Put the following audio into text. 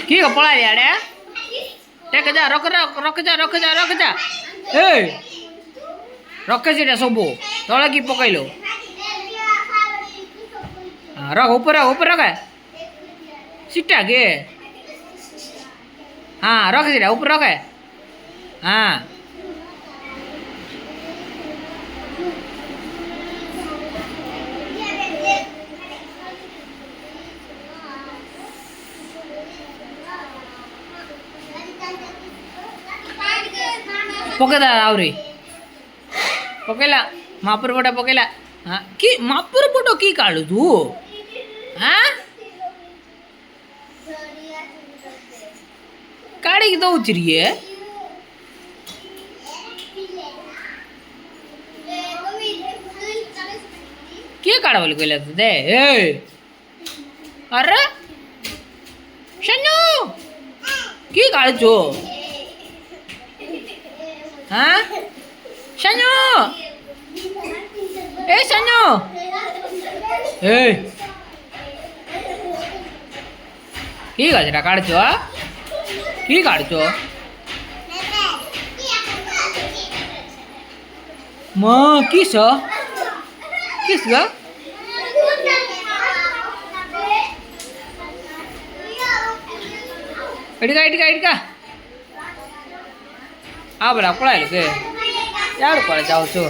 কি পড়াই আরে টেকে যা রকে যা এই রকে যেটা সবু তলে কি পকাইলো রক উপরে রকে সিটা গে হ্যাঁ রকে যেটা উপরে রকে হ্যাঁ पकेदा आवरी पकेला मापुर फोटो पकेला हाँ की मापुर फोटो की काढू तू हाँ काढी की दौच रही है के काढा बोले कोई लगता दे अरे शनु की काढू हाँ शनु ए शनु ए की गजरा काढचो की काढचो म किस किस ग इटका आ बरा पळायलो के यार पळे जाऊ छो